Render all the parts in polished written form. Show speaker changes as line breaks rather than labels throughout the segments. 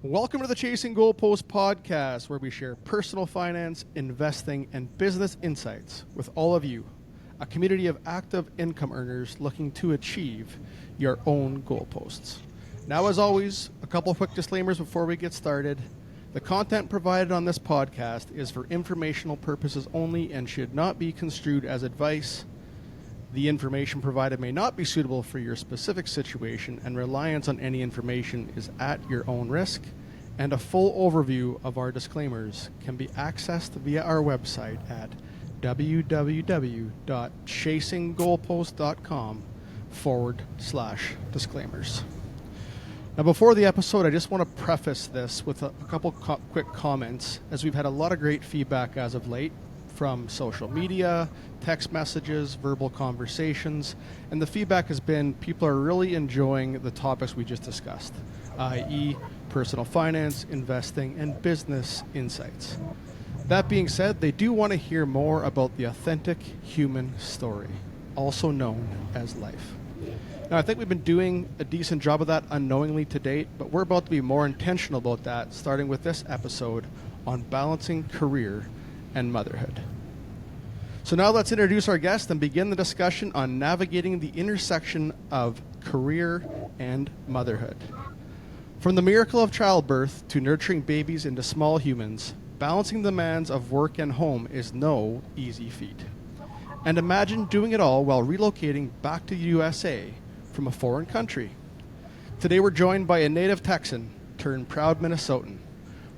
Welcome to the Chasing Goalpost podcast, where we share personal finance, investing, and business insights with all of you, a community of active income earners looking to achieve your own goalposts. Now, as always, a couple quick disclaimers before we get started. The content provided on this podcast is for informational purposes only and should not be construed as advice. The information provided may not be suitable for your specific situation, and reliance on any information is at your own risk. And a full overview of our disclaimers can be accessed via our website at www.chasinggoalpost.com/disclaimers. Now, before the episode, I just want to preface this with a couple quick comments, as we've had a lot of great feedback as of late from social media, text messages, verbal conversations, and the feedback has been people are really enjoying the topics we just discussed, i.e. personal finance, investing, and business insights. That being said, they do want to hear more about the authentic human story, also known as life. Now, I think we've been doing a decent job of that unknowingly to date, but we're about to be more intentional about that, starting with this episode on balancing career and motherhood. So now let's introduce our guest and begin the discussion on navigating the intersection of career and motherhood. From the miracle of childbirth to nurturing babies into small humans, balancing the demands of work and home is no easy feat. And imagine doing it all while relocating back to the USA from a foreign country. Today we're joined by a native Texan turned proud Minnesotan.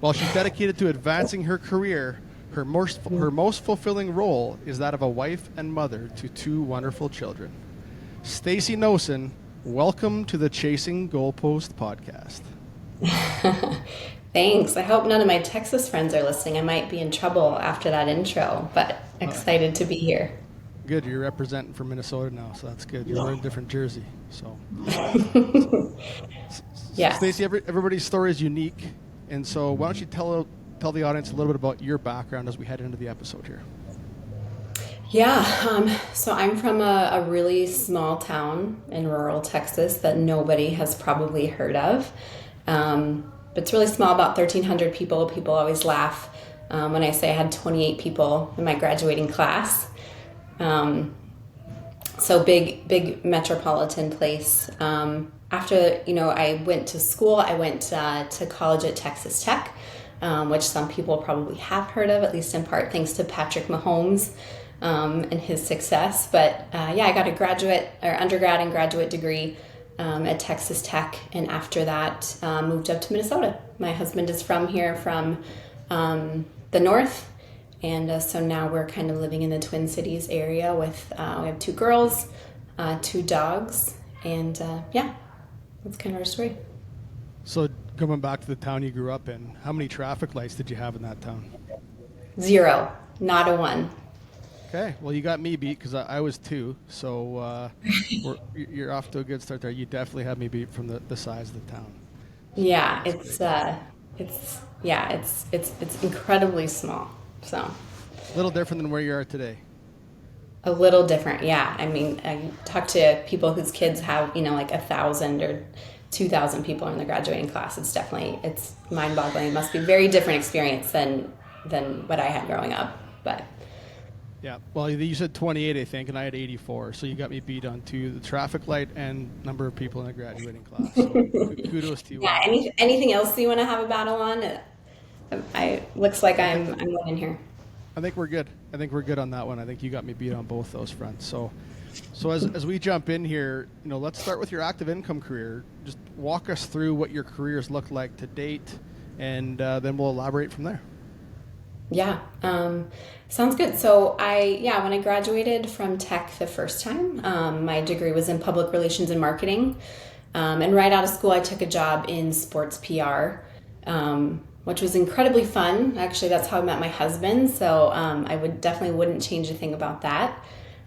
While she's dedicated to advancing her career, her most fulfilling role is that of a wife and mother to two wonderful children. Stacey Nosan, welcome to the Chasing Goalpost podcast.
Thanks. I hope none of my Texas friends are listening. I might be in trouble after that intro, but excited to be here.
Good. You're representing for Minnesota now, so that's good. You're wearing a different jersey. So,
Yeah.
Stacey, everybody's story is unique, and so why don't you tell the audience a little bit about your background as we head into the episode here.
Yeah. So I'm from a really small town in rural Texas that nobody has probably heard of. But it's really small, about 1,300 people. People always laugh when I say I had 28 people in my graduating class. So big metropolitan place. After, I went to school, I went to college at Texas Tech, which some people probably have heard of, at least in part thanks to Patrick Mahomes and his success. But I got a undergrad and graduate degree at Texas Tech, and after that moved up to Minnesota. My husband is from here, from the north, and so now we're kind of living in the Twin Cities area with, we have two girls, two dogs, and that's kind of our story.
So coming back to the town you grew up in, how many traffic lights did you have in that town?
0, not a 1.
Okay, well, you got me beat because I was 2, so you're off to a good start there. You definitely had me beat from the size of the town.
Yeah, it's incredibly small. So
a little different than where you are today.
A little different, yeah. I mean, I talk to people whose kids have, like 1,000 or 2,000 people in the graduating class. It's mind-boggling. It must be a very different experience than what I had growing up, but.
Yeah, well, you said 28, I think, and I had 84, so you got me beat on the traffic light and number of people in the graduating class. So kudos to you.
Yeah, anything else you want to have a battle on? Looks like I'm winning here.
I think we're good. On that one. I think you got me beat on both those fronts. So as we jump in here, let's start with your active income career. Just walk us through what your careers look like to date, and then we'll elaborate from there.
Yeah, sounds good. So when I graduated from Tech the first time, my degree was in public relations and marketing. And right out of school, I took a job in sports PR, which was incredibly fun. Actually, that's how I met my husband. So I definitely wouldn't change a thing about that.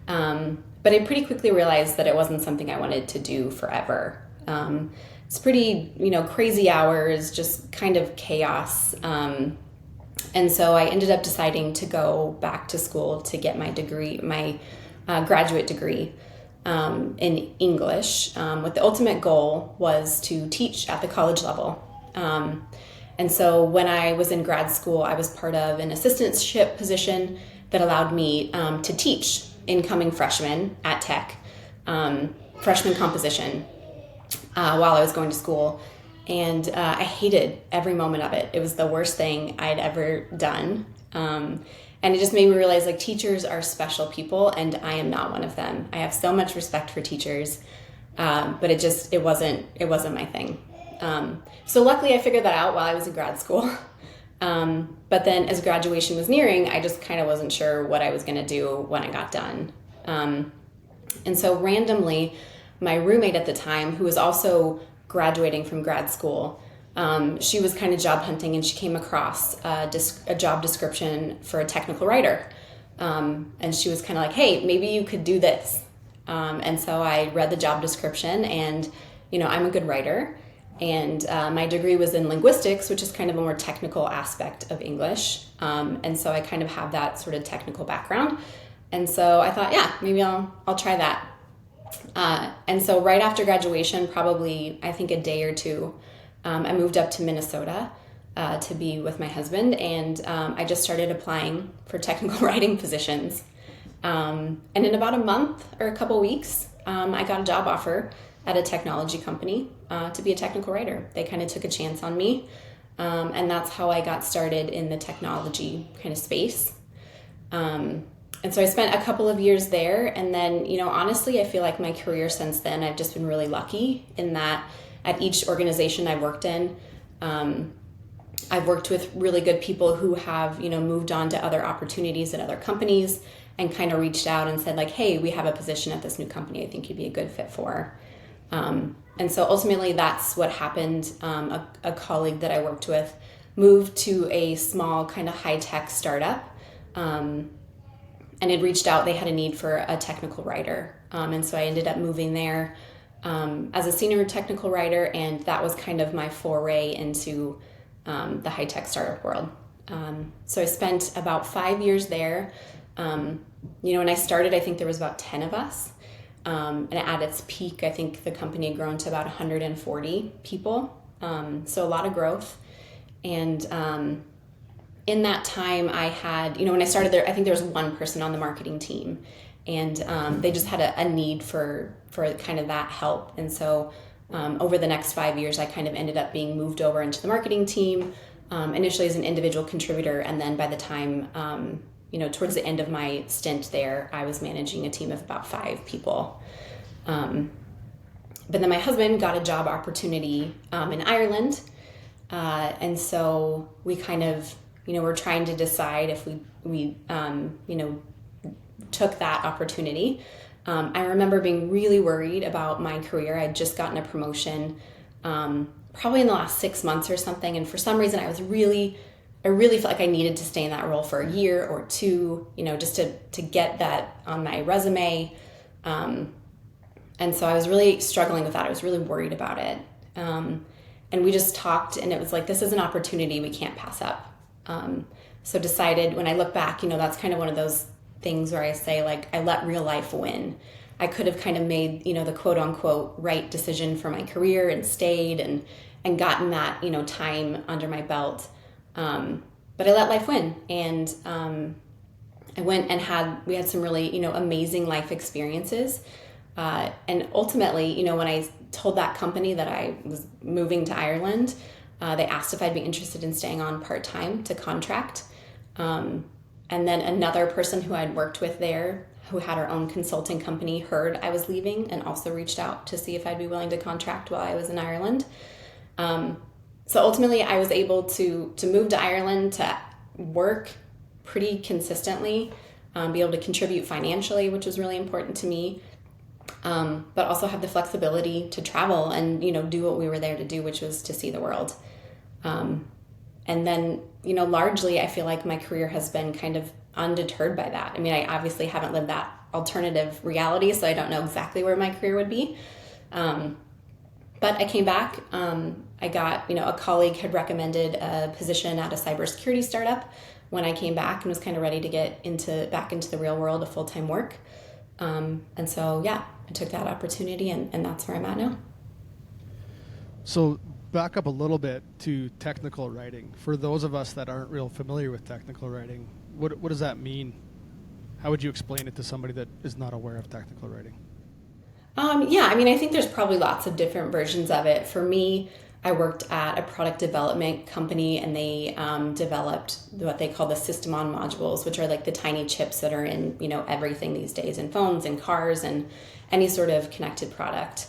But I pretty quickly realized that it wasn't something I wanted to do forever. It's pretty, crazy hours, just kind of chaos. And so I ended up deciding to go back to school to get my degree, my graduate degree in English, with the ultimate goal was to teach at the college level. And so when I was in grad school, I was part of an assistantship position that allowed me to teach incoming freshmen at Tech, freshman composition, while I was going to school. And I hated every moment of it. It was the worst thing I'd ever done. And it just made me realize, like, teachers are special people, and I am not one of them. I have so much respect for teachers, but it wasn't my thing. So luckily I figured that out while I was in grad school. But then as graduation was nearing, I just kind of wasn't sure what I was going to do when I got done. And so randomly, my roommate at the time, who was also graduating from grad school, she was kind of job hunting, and she came across a job description for a technical writer. And she was kind of like, hey, maybe you could do this. And so I read the job description, and, I'm a good writer. And my degree was in linguistics, which is kind of a more technical aspect of English. And so I kind of have that sort of technical background. And so I thought, yeah, maybe I'll try that. And so right after graduation, probably I think a day or two, I moved up to Minnesota to be with my husband, and I just started applying for technical writing positions. And in about a month or a couple weeks, I got a job offer at a technology company to be a technical writer. They kind of took a chance on me, and that's how I got started in the technology kind of space. And so I spent a couple of years there, and then, honestly, I feel like my career since then, I've just been really lucky in that at each organization I've worked in, I've worked with really good people who have, moved on to other opportunities at other companies and kind of reached out and said, like, hey, we have a position at this new company I think you'd be a good fit for. And so ultimately that's what happened. A colleague that I worked with moved to a small kind of high-tech startup, and had reached out. They had a need for a technical writer. And so I ended up moving there as a senior technical writer, and that was kind of my foray into the high-tech startup world. So I spent about 5 years there. When I started, I think there was about 10 of us. And at its peak, I think the company had grown to about 140 people. So a lot of growth. And in that time, I had, when I started there, I think there was one person on the marketing team, and they just had a need for kind of that help. And so over the next 5 years, I kind of ended up being moved over into the marketing team, initially as an individual contributor. And then by the time, towards the end of my stint there, I was managing a team of about 5 people. But then my husband got a job opportunity in Ireland. And so we kind of, we're trying to decide if we took that opportunity. I remember being really worried about my career. I'd just gotten a promotion, probably in the last 6 months or something. And for some reason I really felt like I needed to stay in that role for a year or two, just to get that on my resume. And so I was really struggling with that. I was really worried about it. And we just talked, and it was like, this is an opportunity we can't pass up. So decided, when I look back, that's kind of one of those things where I say, like, I let real life win. I could have kind of made, the quote unquote right decision for my career and stayed and gotten that, time under my belt. But I let life win. And I went and we had some really, amazing life experiences. And ultimately, when I told that company that I was moving to Ireland, they asked if I'd be interested in staying on part-time to contract. And then another person who I'd worked with there, who had her own consulting company, heard I was leaving and also reached out to see if I'd be willing to contract while I was in Ireland. So ultimately, I was able to move to Ireland to work pretty consistently, be able to contribute financially, which was really important to me, but also have the flexibility to travel and, do what we were there to do, which was to see the world. And then, largely, I feel like my career has been kind of undeterred by that. I mean, I obviously haven't lived that alternative reality, so I don't know exactly where my career would be. But I came back. I got, a colleague had recommended a position at a cybersecurity startup when I came back and was kind of ready to get back into the real world of full-time work. And so, I took that opportunity, and that's where I'm at now.
So back up a little bit to technical writing. For those of us that aren't real familiar with technical writing, what does that mean? How would you explain it to somebody that is not aware of technical writing?
Yeah, I mean, I think there's probably lots of different versions of it. For me, I worked at a product development company, and they developed what they call the system-on modules, which are like the tiny chips that are in, everything these days, in phones and cars and any sort of connected product.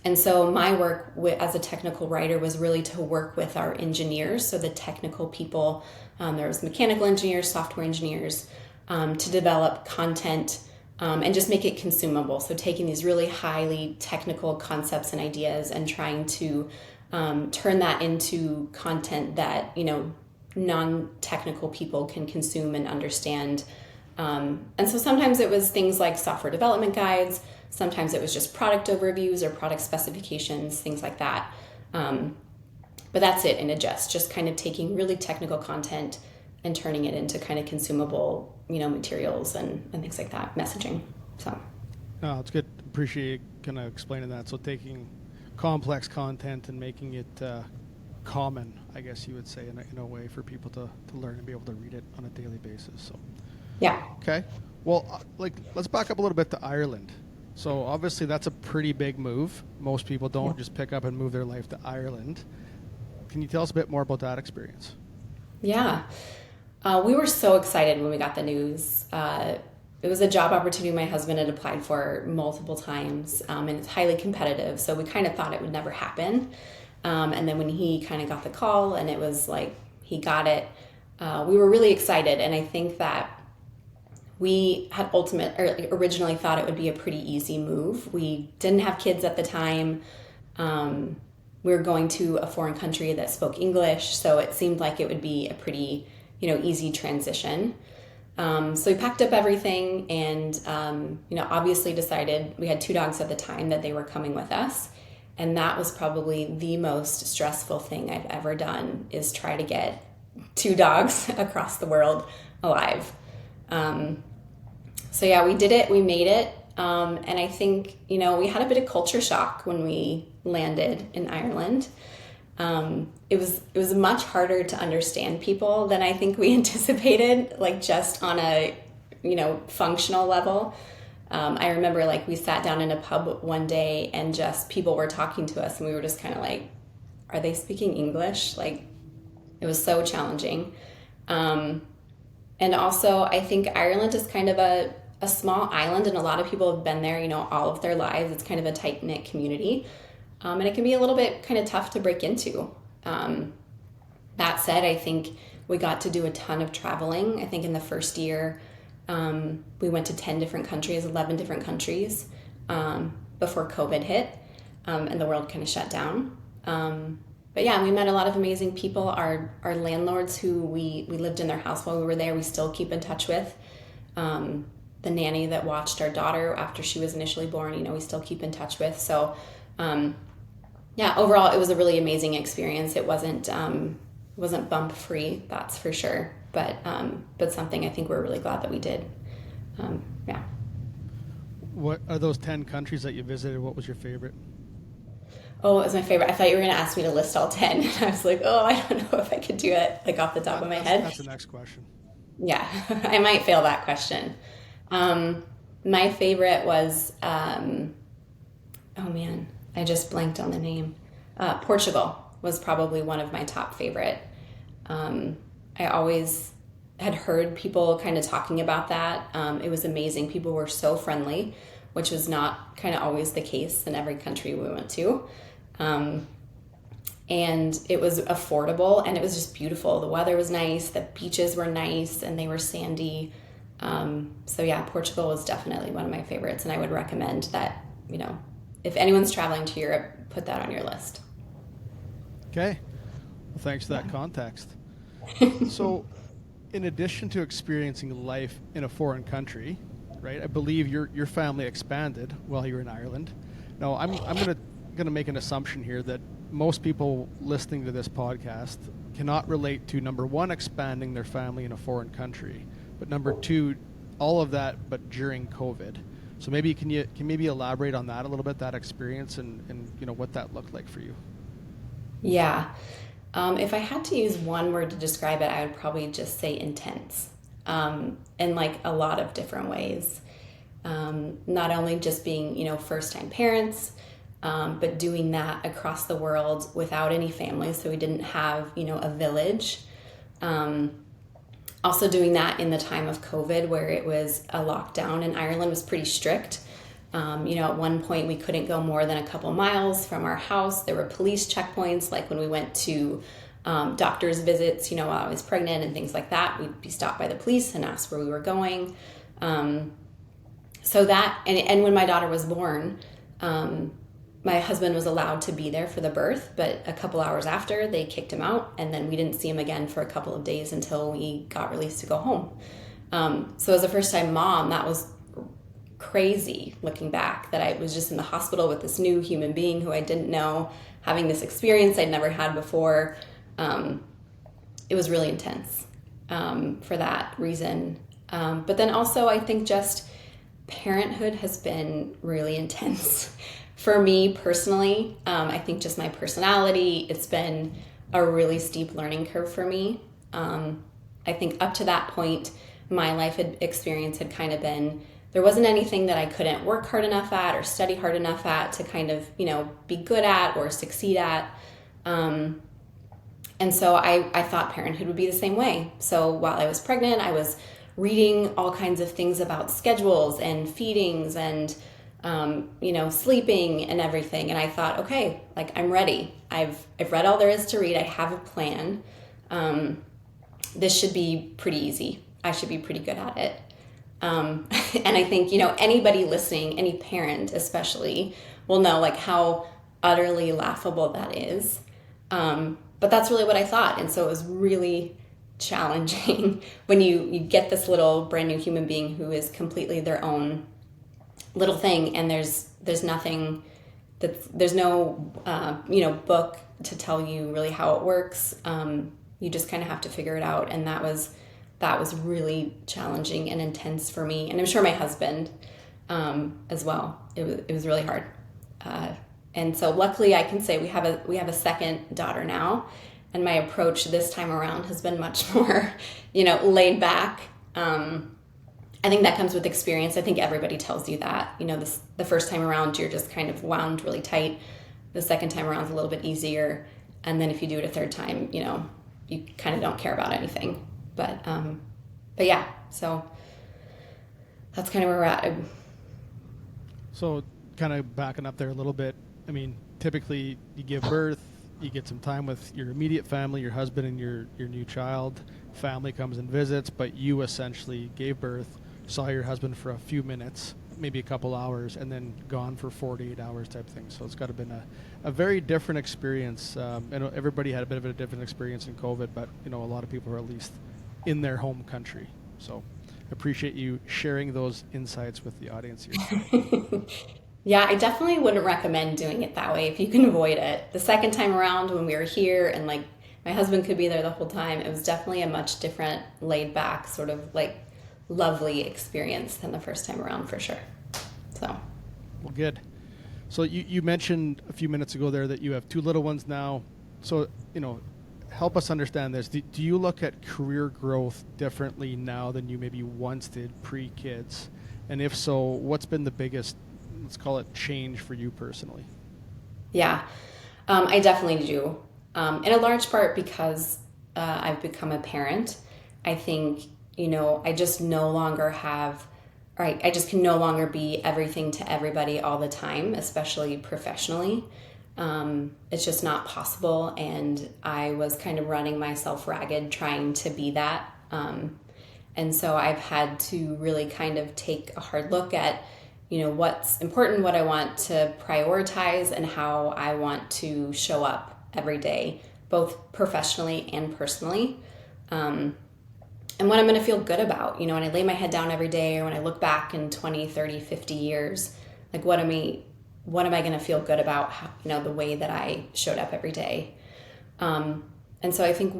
And so my work as a technical writer was really to work with our engineers, so the technical people. There was mechanical engineers, software engineers, to develop content and just make it consumable. So taking these really highly technical concepts and ideas and trying to turn that into content that, non-technical people can consume and understand. And so sometimes it was things like software development guides. Sometimes it was just product overviews or product specifications, things like that. But that's it in a just kind of taking really technical content and turning it into kind of consumable, materials and things like that, messaging. So.
No, it's good. Appreciate kind of explaining that. So taking complex content and making it common, I guess you would say, in a way for people to learn and be able to read it on a daily basis. So.
Yeah.
Okay. Well, let's back up a little bit to Ireland. So obviously that's a pretty big move. Most people don't just pick up and move their life to Ireland. Can you tell us a bit more about that experience?
Yeah. We were so excited when we got the news. It was a job opportunity my husband had applied for multiple times, and it's highly competitive. So we kind of thought it would never happen. And then when he kind of got the call and it was like he got it, we were really excited. And I think that we had originally thought it would be a pretty easy move. We didn't have kids at the time. We were going to a foreign country that spoke English, so it seemed like it would be a pretty, easy transition. So we packed up everything and, obviously decided, we had 2 dogs at the time, that they were coming with us. And that was probably the most stressful thing I've ever done, is try to get 2 dogs across the world alive. So yeah, we did it, we made it. And I think, we had a bit of culture shock when we landed in Ireland. It was much harder to understand people than I think we anticipated, like just on a, functional level. I remember we sat down in a pub one day and just people were talking to us and we were just kind of like, are they speaking English? It was so challenging. And also I think Ireland is kind of a small island, and a lot of people have been there, all of their lives. It's kind of a tight-knit community. And it can be a little bit kind of tough to break into. That said, I think we got to do a ton of traveling. I think in the first year, we went to 10 different countries, 11 different countries, before COVID hit, and the world kind of shut down. But yeah, we met a lot of amazing people. Our landlords who we lived in their house while we were there, we still keep in touch with. The nanny that watched our daughter after she was initially born, we still keep in touch with. So, yeah, overall, it was a really amazing experience. It wasn't bump free, that's for sure. But something I think we're really glad that we did. Yeah.
What are those 10 countries that you visited? What was your favorite?
Oh, it was my favorite. I thought you were going to ask me to list all 10. I was like, I don't know if I could do it off the top of my head.
That's the next question.
Yeah, I might fail that question. My favorite was, oh man, I just blanked on the name. Portugal was probably one of my top favorite. I always had heard people kind of talking about that. It was amazing. People were so friendly, which was not kind of always the case in every country we went to. And it was affordable and it was just beautiful. The weather was nice, the beaches were nice and they were sandy. So yeah, Portugal was definitely one of my favorites, and I would recommend that, if anyone's traveling to Europe, put that on your list.
Okay. Well, thanks for that context. So, in addition to experiencing life in a foreign country, right, I believe your family expanded while you were in Ireland. Now, I'm gonna make an assumption here that most people listening to this podcast cannot relate to, number one, expanding their family in a foreign country, but number two, all of that, but during COVID. So maybe can you maybe elaborate on that a little bit, that experience, and what that looked like for you?
Yeah. If I had to use one word to describe it, I would probably just say intense, in like a lot of different ways. Not only just being, first time parents, but doing that across the world without any family. So we didn't have, a village. Also doing that in the time of COVID where it was a lockdown, and Ireland was pretty strict. At one point we couldn't go more than a couple miles from our house. There were police checkpoints, like when we went to doctor's visits, while I was pregnant and things like that. We'd be stopped by the police and asked where we were going. So that, and when my daughter was born, my husband was allowed to be there for the birth, but a couple hours after, they kicked him out, and then we didn't see him again for a couple of days until we got released to go home. So as a first-time mom, that was crazy looking back, that I was just in the hospital with this new human being who I didn't know, having this experience I'd never had before. It was really intense for that reason. But then also I think just parenthood has been really intense for me personally. I think just my personality, it's been a really steep learning curve for me. I think up to that point, my life experience had kind of been, there wasn't anything that I couldn't work hard enough at or study hard enough at to kind of, be good at or succeed at. And so I thought parenthood would be the same way. So while I was pregnant, I was reading all kinds of things about schedules and feedings and, sleeping and everything. And I thought, okay, like I'm ready. I've read all there is to read. I have a plan. This should be pretty easy. I should be pretty good at it. And I think, anybody listening, any parent especially, will know like how utterly laughable that is. But that's really what I thought. And so it was really challenging when you get this little brand new human being who is completely their own little thing, and there's nothing there's no book to tell you really how it works. You just kind of have to figure it out, and that was really challenging and intense for me, and I'm sure my husband as well. It was really hard, and so luckily I can say we have a second daughter now, and my approach this time around has been much more laid back. I think that comes with experience. I think everybody tells you that. The first time around, you're just kind of wound really tight. The second time around is a little bit easier. And then if you do it a third time, you kind of don't care about anything. But yeah, so that's kind of where we're at.
So kind of backing up there a little bit, I mean, typically you give birth, you get some time with your immediate family, your husband and your new child. Family comes and visits, but you essentially gave birth, saw your husband for a few minutes, maybe a couple hours, and then gone for 48 hours type thing. So it's got to have been a very different experience. I know everybody had a bit of a different experience in COVID, but a lot of people are at least in their home country. So appreciate you sharing those insights with the audience here.
Yeah, I definitely wouldn't recommend doing it that way if you can avoid it. The second time around when we were here and like my husband could be there the whole time, it was definitely a much different, laid back, sort of like lovely experience than the first time around for sure. So,
well, good. So you mentioned a few minutes ago there that you have two little ones now. So, help us understand this. Do you look at career growth differently now than you maybe once did pre-kids? And if so, what's been the biggest, let's call it, change for you personally?
Yeah, I definitely do. In a large part because I've become a parent. I think, I just no longer have, right? I just can no longer be everything to everybody all the time, especially professionally. It's just not possible. And I was kind of running myself ragged trying to be that. And so I've had to really kind of take a hard look at, what's important, what I want to prioritize, and how I want to show up every day, both professionally and personally. And what I'm going to feel good about, when I lay my head down every day, or when I look back in 20, 30, 50 years, like what am I going to feel good about, the way that I showed up every day. And so I think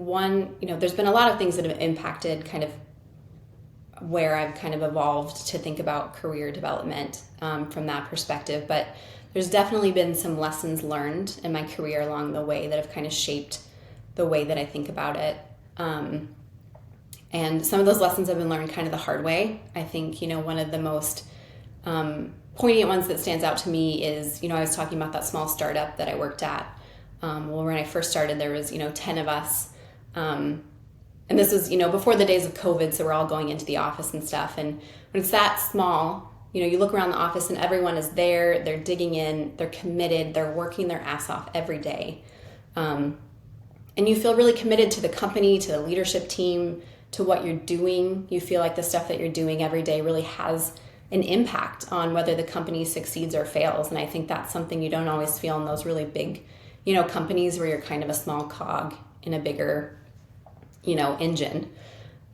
there's been a lot of things that have impacted kind of where I've kind of evolved to think about career development from that perspective. But there's definitely been some lessons learned in my career along the way that have kind of shaped the way that I think about it. And some of those lessons have been learned kind of the hard way. I think, one of the most poignant ones that stands out to me is, I was talking about that small startup that I worked at. Well, when I first started, there was, 10 of us. And this was, before the days of COVID, so we're all going into the office and stuff. And when it's that small, you look around the office and everyone is there, they're digging in, they're committed, they're working their ass off every day. And you feel really committed to the company, to the leadership team, to what you're doing. You feel like the stuff that you're doing every day really has an impact on whether the company succeeds or fails. And I think that's something you don't always feel in those really big, companies where you're kind of a small cog in a bigger, engine.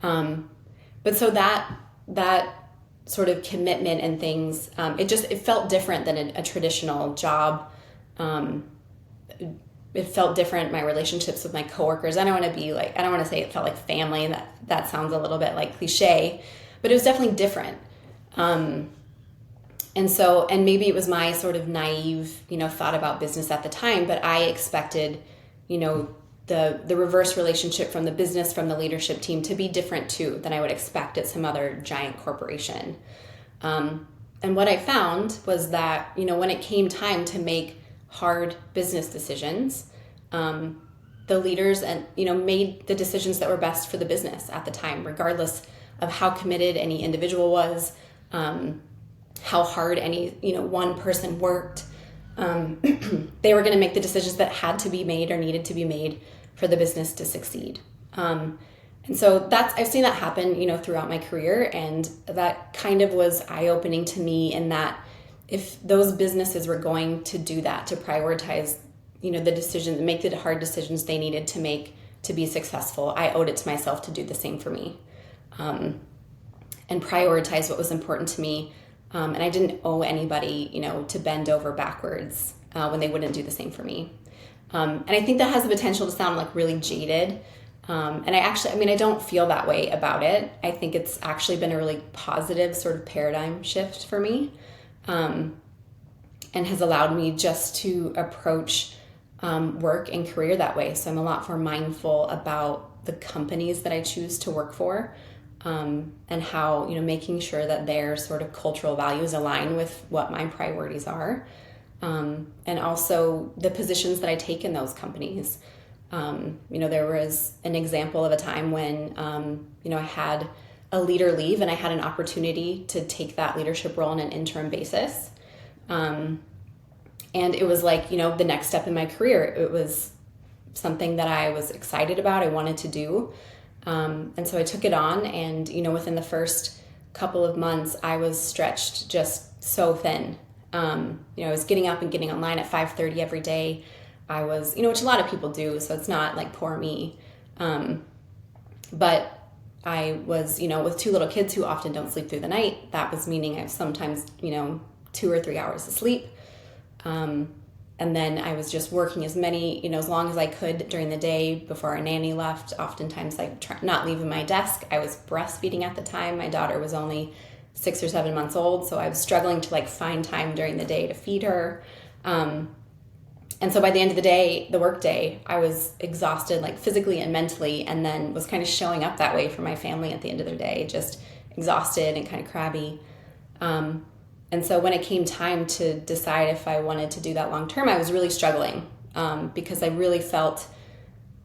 But so that sort of commitment and things, it felt different than a traditional job. It felt different. My relationships with my coworkers, I don't want to say it felt like family, and that sounds a little bit like cliche, but it was definitely different. And maybe it was my sort of naive, thought about business at the time, but I expected, the reverse relationship from the business, from the leadership team to be different too than I would expect at some other giant corporation. And what I found was that, when it came time to make hard business decisions, the leaders made the decisions that were best for the business at the time, regardless of how committed any individual was, how hard any one person worked. They were going to make the decisions that had to be made or needed to be made for the business to succeed. And so I've seen that happen throughout my career, and that kind of was eye-opening to me, in that if those businesses were going to do that, to prioritize, the decision, make the hard decisions they needed to make to be successful, I owed it to myself to do the same for me, and prioritize what was important to me. And I didn't owe anybody, to bend over backwards when they wouldn't do the same for me. And I think that has the potential to sound like really jaded. And I don't feel that way about it. I think it's actually been a really positive sort of paradigm shift for me. And has allowed me just to approach work and career that way. So I'm a lot more mindful about the companies that I choose to work for, and how, making sure that their sort of cultural values align with what my priorities are. And also the positions that I take in those companies. There was an example of a time when, I had a leader leave and I had an opportunity to take that leadership role on an interim basis. And it was like, the next step in my career. It was something that I was excited about, I wanted to do. And so I took it on, and, within the first couple of months, I was stretched just so thin. I was getting up and getting online at 5:30 every day. I was, which a lot of people do, so it's not like poor me. But I was, with two little kids who often don't sleep through the night. That was meaning I was sometimes, 2 or 3 hours of sleep. And then I was just working as long as I could during the day before our nanny left. Oftentimes, not leaving my desk. I was breastfeeding at the time. My daughter was only 6 or 7 months old, so I was struggling to find time during the day to feed her. And so by the end of the day, the work day, I was exhausted, physically and mentally, and then was kind of showing up that way for my family at the end of the day, just exhausted and kind of crabby. And so when it came time to decide if I wanted to do that long term, I was really struggling, because I really felt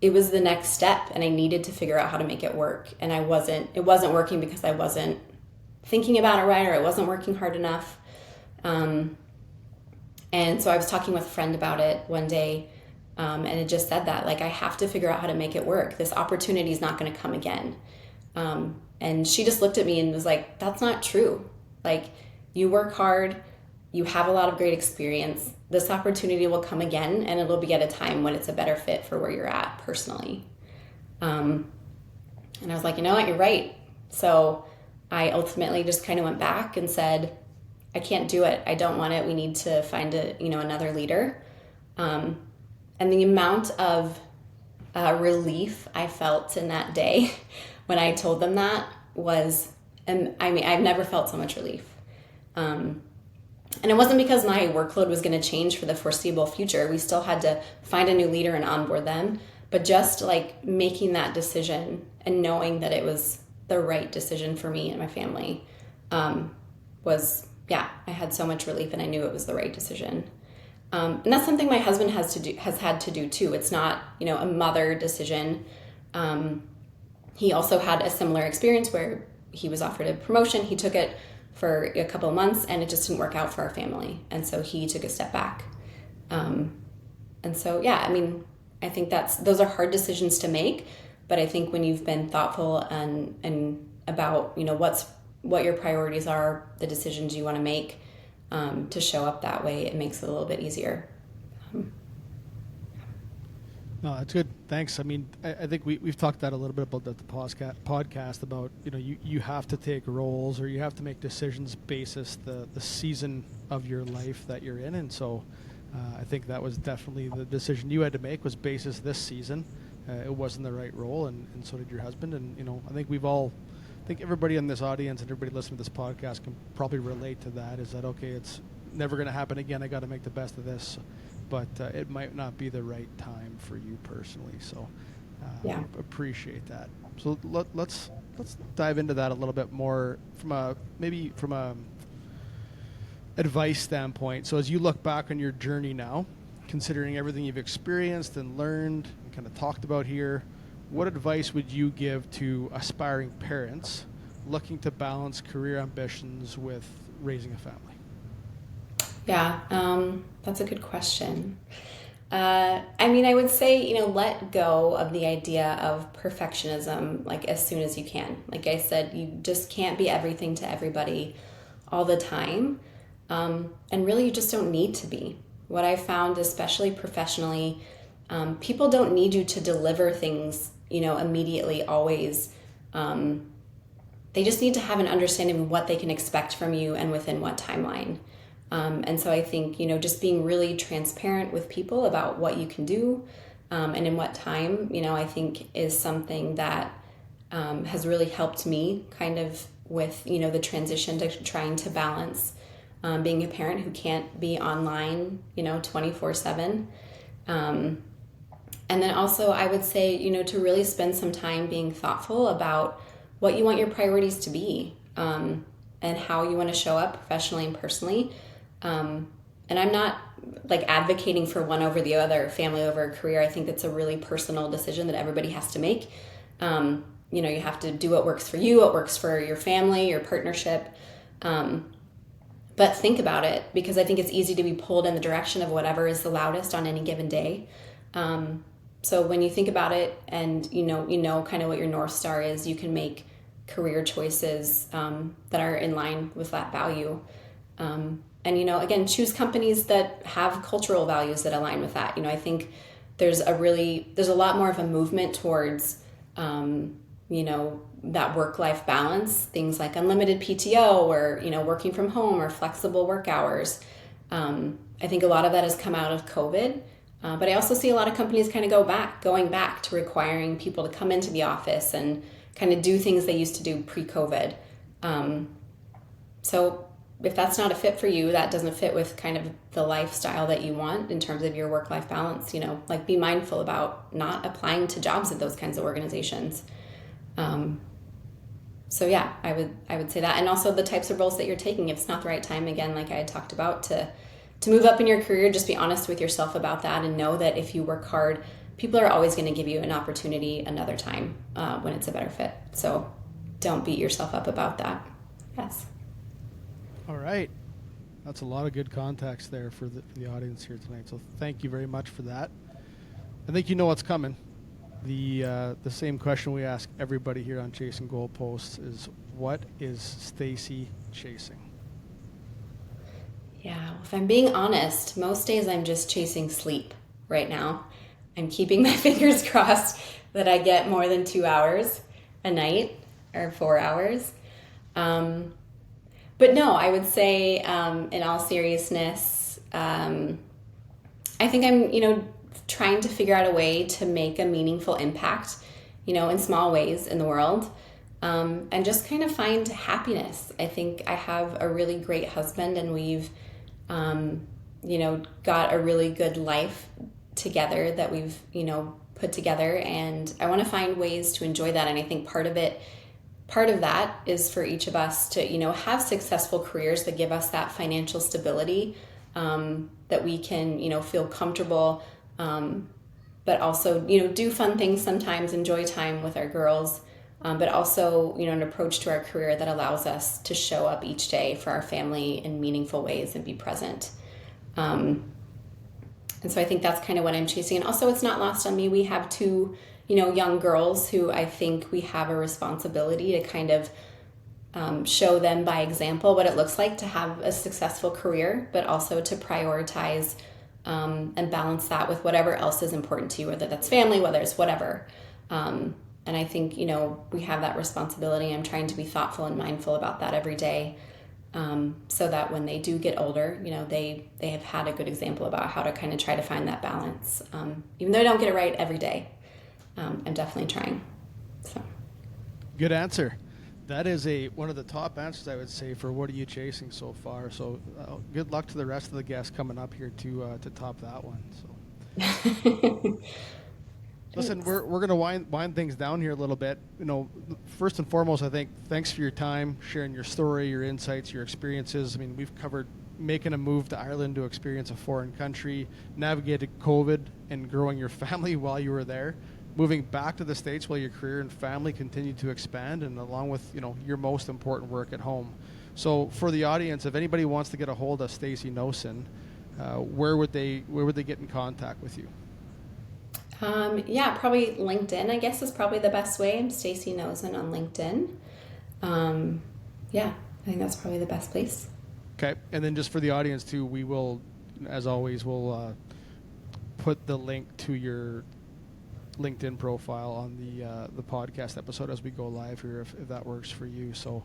it was the next step, and I needed to figure out how to make it work. And it wasn't working because I wasn't thinking about it right, or I wasn't working hard enough. And so I was talking with a friend about it one day, and it just said that, I have to figure out how to make it work. This opportunity is not going to come again. And she just looked at me and was like, that's not true. You work hard, you have a lot of great experience. This opportunity will come again, and it'll be at a time when it's a better fit for where you're at personally. And I was like, you know what, you're right. So I ultimately just kind of went back and said, I can't do it. I don't want it. We need to find another leader. And the amount of relief I felt in that day when I told them that was And I mean, I've never felt so much relief. And it wasn't because my workload was going to change for the foreseeable future. We still had to find a new leader and onboard them. But just like making that decision and knowing that it was the right decision for me and my family was, yeah, I had so much relief, and I knew it was the right decision. And that's something my husband has had to do too. It's not, a mother decision. He also had a similar experience where he was offered a promotion. He took it for a couple of months, and it just didn't work out for our family. And so he took a step back. And so, yeah, I mean, I think those are hard decisions to make, but I think when you've been thoughtful and about, what your priorities are, the decisions you want to make, to show up that way, it makes it a little bit easier.
No, that's good. Thanks. I mean, I think we've talked that a little bit about the podcast about, you have to take roles, or you have to make decisions basis the season of your life that you're in. And so I think that was definitely the decision you had to make, was basis this season. It wasn't the right role, and so did your husband. And, I think I think everybody in this audience and everybody listening to this podcast can probably relate to that, is that, okay, it's never going to happen again. I got to make the best of this. But it might not be the right time for you personally. So appreciate that. So let's dive into that a little bit more from a advice standpoint. So as you look back on your journey now, considering everything you've experienced and learned and kind of talked about here, what advice would you give to aspiring parents looking to balance career ambitions with raising a family?
Yeah, that's a good question. I mean, I would say, let go of the idea of perfectionism, like, as soon as you can. Like I said, you just can't be everything to everybody all the time. And really, you just don't need to be. What I found, especially professionally, people don't need you to deliver things, immediately, always. They just need to have an understanding of what they can expect from you and within what timeline. And so I think, just being really transparent with people about what you can do and in what time, I think is something that has really helped me kind of with, the transition to trying to balance being a parent who can't be online, 24/7. And then also I would say, to really spend some time being thoughtful about what you want your priorities to be and how you want to show up professionally and personally. And I'm not like advocating for one over the other, family over career. I think that's a really personal decision that everybody has to make. You have to do what works for you, what works for your family, your partnership. But think about it, because I think it's easy to be pulled in the direction of whatever is the loudest on any given day. So when you think about it and you know kind of what your North Star is, you can make career choices that are in line with that value. And, again, choose companies that have cultural values that align with that. I think there's a lot more of a movement towards, that work-life balance, things like unlimited PTO or, working from home or flexible work hours. I think a lot of that has come out of COVID. But I also see a lot of companies kind of going back to requiring people to come into the office and kind of do things they used to do pre-COVID. So if that's not a fit for you, that doesn't fit with kind of the lifestyle that you want in terms of your work-life balance, be mindful about not applying to jobs at those kinds of organizations. So yeah, I would say that. And also the types of roles that you're taking, if it's not the right time, again, like I had talked about, to move up in your career, just be honest with yourself about that and know that if you work hard, people are always going to give you an opportunity another time when it's a better fit. So don't beat yourself up about that. Yes.
All right. That's a lot of good context there for the audience here tonight. So thank you very much for that. I think you know what's coming. The same question we ask everybody here on Chasing Goalposts is, what is Stacey chasing?
Yeah, if I'm being honest, most days I'm just chasing sleep right now. I'm keeping my fingers crossed that I get more than 2 hours a night or 4 hours. But no, I would say, in all seriousness, I think I'm, trying to figure out a way to make a meaningful impact, in small ways in the world. and just kind of find happiness. I think I have a really great husband, and we've, got a really good life together that we've, put together. And I want to find ways to enjoy that. And I think part of that is for each of us to, have successful careers that give us that financial stability, that we can, feel comfortable, but also, do fun things sometimes, enjoy time with our girls, but also, an approach to our career that allows us to show up each day for our family in meaningful ways and be present. And so I think that's kind of what I'm chasing. And also, it's not lost on me. We have two, young girls who I think we have a responsibility to kind of show them by example what it looks like to have a successful career, but also to prioritize and balance that with whatever else is important to you, whether that's family, whether it's whatever. And I think, we have that responsibility. I'm trying to be thoughtful and mindful about that every day, so that when they do get older, they have had a good example about how to kind of try to find that balance. Even though I don't get it right every day, I'm definitely trying. So.
Good answer. That is one of the top answers, I would say, for what are you chasing so far. So good luck to the rest of the guests coming up here to top that one. So. Listen, we're going to wind things down here a little bit. First and foremost, I think thanks for your time, sharing your story, your insights, your experiences. I mean, we've covered making a move to Ireland to experience a foreign country, navigated COVID and growing your family while you were there, moving back to the States while your career and family continued to expand, and along with, your most important work at home. So for the audience, if anybody wants to get a hold of Stacey Nosan, where would they get in contact with you?
Probably LinkedIn, I guess, is probably the best way. I'm Stacey Nosan on LinkedIn. I think that's probably the best place.
Okay. And then just for the audience too, we will, as always, put the link to your LinkedIn profile on the podcast episode as we go live here, if that works for you. So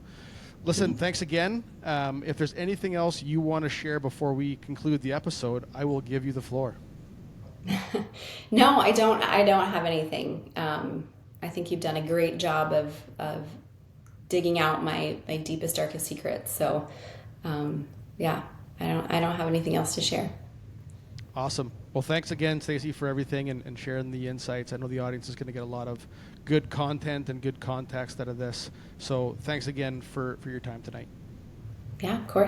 listen, thanks again. If there's anything else you want to share before we conclude the episode, I will give you the floor.
No, I don't have anything. I think you've done a great job of digging out my deepest, darkest secrets. So, I don't have anything else to share.
Awesome. Well, thanks again, Stacey, for everything and sharing the insights. I know the audience is going to get a lot of good content and good context out of this. So thanks again for your time tonight.
Yeah, of course.